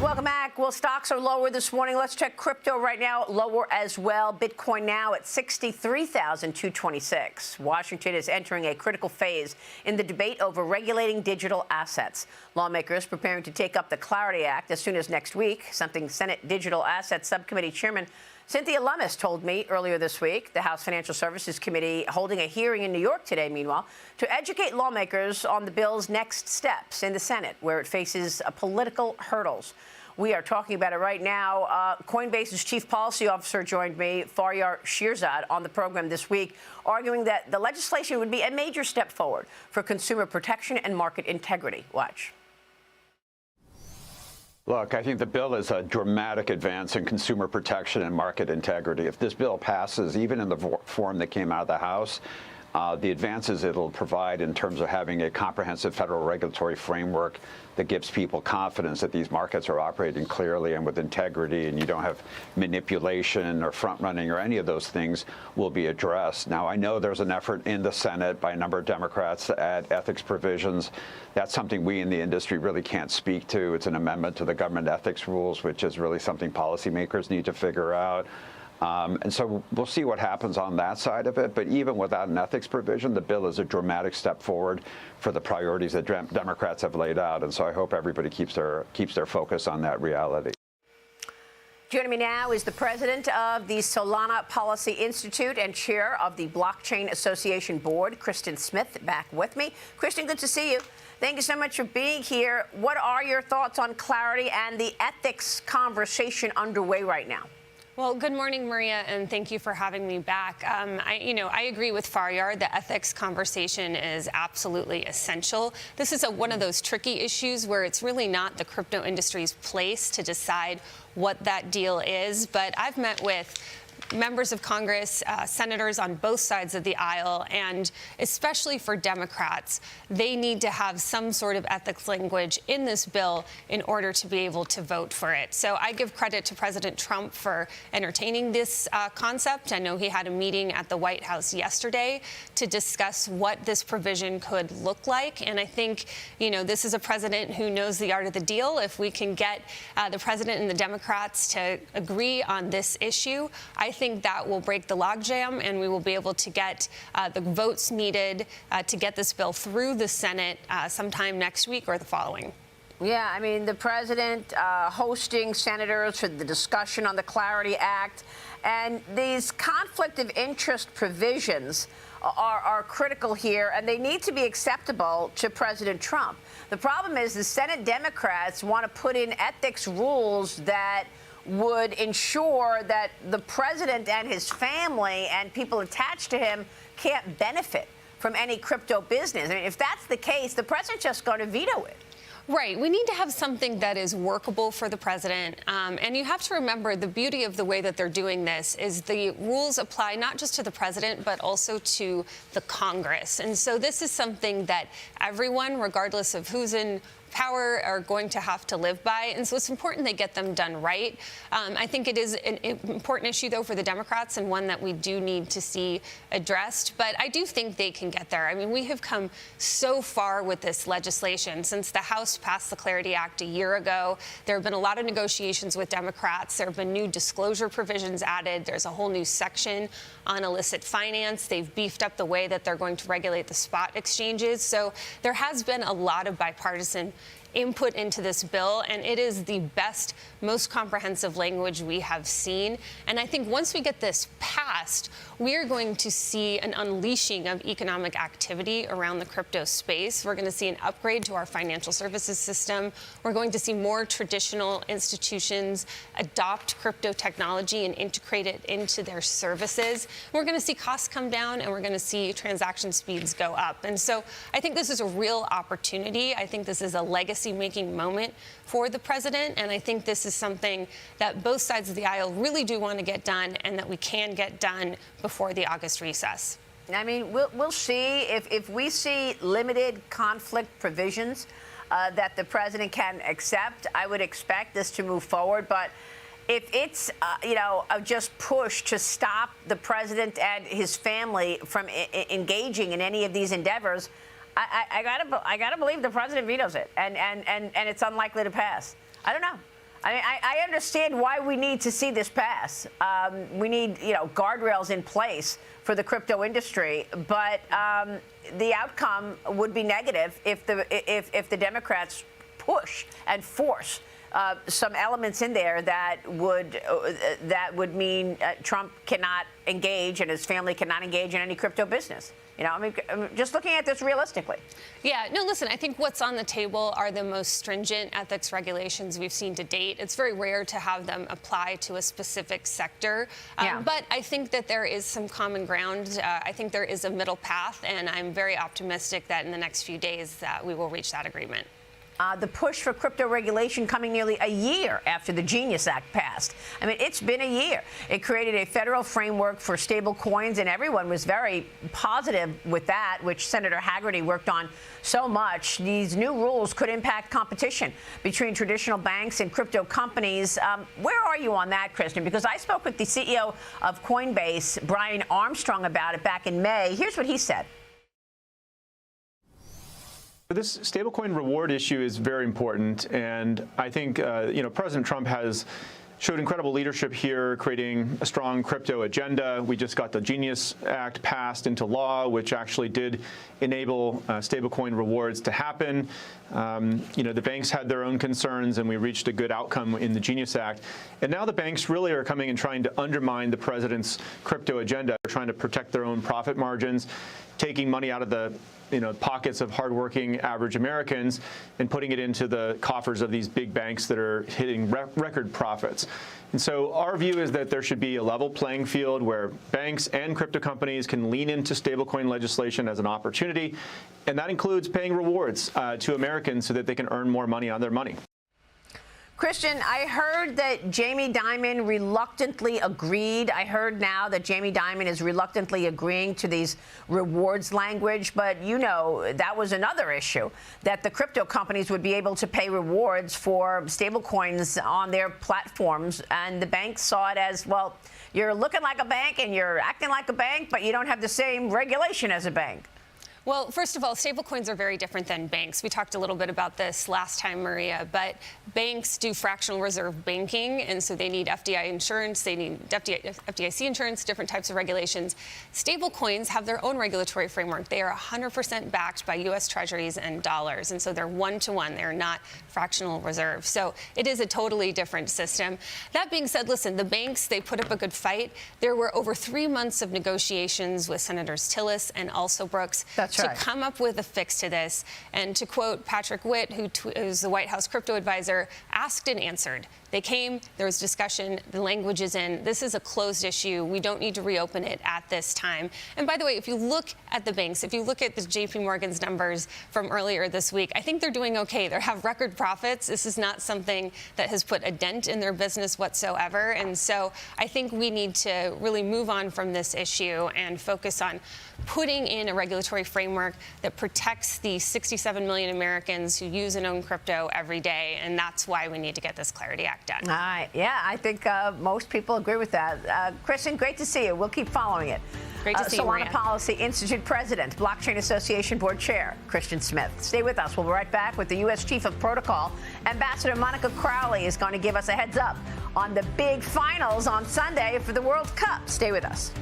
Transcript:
Welcome back. Well, stocks are lower this morning. Let's check crypto right now. Lower as well. Bitcoin now at 63,226. Washington is entering a critical phase in the debate over regulating digital assets. Lawmakers preparing to take up the Clarity Act as soon as next week, something Senate Digital Assets Subcommittee Chairman Cynthia Lummis told me earlier this week. The House Financial Services Committee holding a hearing in New York today, meanwhile, to educate lawmakers on the bill's next steps in the Senate, where it faces political hurdles. We are talking about it right now. Coinbase's chief policy officer joined me, Faryar Shirzad, on the program this week, arguing that the legislation would be a major step forward for consumer protection and market integrity. Watch. Look, I think the bill is a dramatic advance in consumer protection and market integrity. If this bill passes, even in the form that came out of the House, the advances it'll provide in terms of having a comprehensive federal regulatory framework that gives people confidence that these markets are operating clearly and with integrity, and you don't have manipulation or front-running or any of those things will be addressed. Now, I know there's an effort in the Senate by a number of Democrats to add ethics provisions. That's something we in the industry really can't speak to. It's an amendment to the government ethics rules, which is really something policymakers need to figure out. And so we'll see what happens on that side of it. But even without an ethics provision, the bill is a dramatic step forward for the priorities that Democrats have laid out. And so I hope everybody keeps their focus on that reality. Joining me now is the president of the Solana Policy Institute and chair of the Blockchain Association Board, Kristen Smith, back with me. Kristen, good to see you. Thank you so much for being here. What are your thoughts on Clarity and the ethics conversation underway right now? Well, good morning, Maria, and thank you for having me back. I agree with Faryar. The ethics conversation is absolutely essential. This is one of those tricky issues where it's really not the crypto industry's place to decide what that deal is. But I've met with members of Congress, senators on both sides of the aisle, and especially for Democrats, they need to have some sort of ethics language in this bill in order to be able to vote for it. So I give credit to President Trump for entertaining this concept. I know he had a meeting at the White House yesterday to discuss what this provision could look like. And I think, this is a president who knows the art of the deal. If we can get the president and the Democrats to agree on this issue, I think that will break the logjam, and we will be able to get the votes needed to get this bill through the Senate sometime next week or the following. Yeah, I mean, the president hosting senators for the discussion on the Clarity Act, and these conflict of interest provisions are critical here, and they need to be acceptable to President Trump. The problem is the Senate Democrats want to put in ethics rules that would ensure that the president and his family and people attached to him can't benefit from any crypto business. I mean, if that's the case, the president's just going to veto it. Right. We need to have something that is workable for the president. And you have to remember the beauty of the way that they're doing this is the rules apply not just to the president, but also to the Congress. And so this is something that everyone, regardless of who's in power, are going to have to live by. And so it's important they get them done right. I think it is an important issue, though, for the Democrats, and one that we do need to see addressed. But I do think they can get there. I mean, we have come so far with this legislation. Since the House passed the Clarity Act a year ago, there have been a lot of negotiations with Democrats. There have been new disclosure provisions added. There's a whole new section on illicit finance. They've beefed up the way that they're going to regulate the spot exchanges. So there has been a lot of bipartisan input into this bill, and it is the best, most comprehensive language we have seen. And I think once we get this passed, we are going to see an unleashing of economic activity around the crypto space. We're going to see an upgrade to our financial services system. We're going to see more traditional institutions adopt crypto technology and integrate it into their services. We're going to see costs come down, and we're going to see transaction speeds go up. And so I think this is a real opportunity. I think this is a legacy-making moment for the president, and I think this is something that both sides of the aisle really do want to get done, and that we can get done before the August recess. I mean, we'll see if we see limited conflict provisions that the president can accept. I would expect this to move forward, but if it's just push to stop the president and his family from engaging in any of these endeavors, I gotta believe the president vetoes it, and it's unlikely to pass. I don't know. I mean, I understand why we need to see this pass. We need, guardrails in place for the crypto industry, but the outcome would be negative if the Democrats push and force some elements in there that would mean Trump cannot engage and his family cannot engage in any crypto business. I'm just looking at this realistically. Yeah, no, listen, I think what's on the table are the most stringent ethics regulations we've seen to date. It's very rare to have them apply to a specific sector. But I think that there is some common ground. I think there is a middle path, and I'm very optimistic that in the next few days that we will reach that agreement. The push for crypto regulation coming nearly a year after the Genius Act passed. I mean, it's been a year. It created a federal framework for stable coins, and everyone was very positive with that, which Senator Haggerty worked on so much. These new rules could impact competition between traditional banks and crypto companies. Where are you on that, Kristen? Because I spoke with the CEO of Coinbase, Brian Armstrong, about it back in May. Here's what he said. This stablecoin reward issue is very important, and I think President Trump has showed incredible leadership here, creating a strong crypto agenda. We just got the Genius Act passed into law, which actually did enable stablecoin rewards to happen. The banks had their own concerns, and we reached a good outcome in the Genius Act. And now the banks really are coming and trying to undermine the president's crypto agenda. They're trying to protect their own profit margins, taking money out of the pockets of hardworking average Americans and putting it into the coffers of these big banks that are hitting record profits. And so our view is that there should be a level playing field where banks and crypto companies can lean into stablecoin legislation as an opportunity, and that includes paying rewards to Americans so that they can earn more money on their money. Christian, I heard that Jamie Dimon reluctantly agreed. I heard now that Jamie Dimon is reluctantly agreeing to these rewards language. But, that was another issue, that the crypto companies would be able to pay rewards for stablecoins on their platforms. And the banks saw it as, well, you're looking like a bank and you're acting like a bank, but you don't have the same regulation as a bank. Well, first of all, stablecoins are very different than banks. We talked a little bit about this last time, Maria, but banks do fractional reserve banking, and so they need FDI insurance, they need FDIC insurance, different types of regulations. Stablecoins have their own regulatory framework. They are 100% backed by U.S. Treasuries and dollars, and so they're one-to-one. They're not fractional reserve. So it is a totally different system. That being said, listen, the banks, they put up a good fight. There were over 3 months of negotiations with Senators Tillis and also Brooks. To come up with a fix to this. And to quote Patrick Witt, who is the White House crypto advisor, asked and answered. They came, there was discussion, the language is in. This is a closed issue. We don't need to reopen it at this time. And by the way, if you look at the banks, if you look at the JP Morgan's numbers from earlier this week, I think they're doing okay. They have record profits. This is not something that has put a dent in their business whatsoever. And so I think we need to really move on from this issue and focus on putting in a regulatory framework that protects the 67 million Americans who use and own crypto every day. And that's why we need to get this Clarity Act done. All right. Yeah, I think most people agree with that. Kristen, great to see you. We'll keep following it. Great to see you, Maria. Solana Policy Institute President, Blockchain Association Board Chair, Christian Smith. Stay with us. We'll be right back with the U.S. Chief of Protocol. Ambassador Monica Crowley is going to give us a heads up on the big finals on Sunday for the World Cup. Stay with us.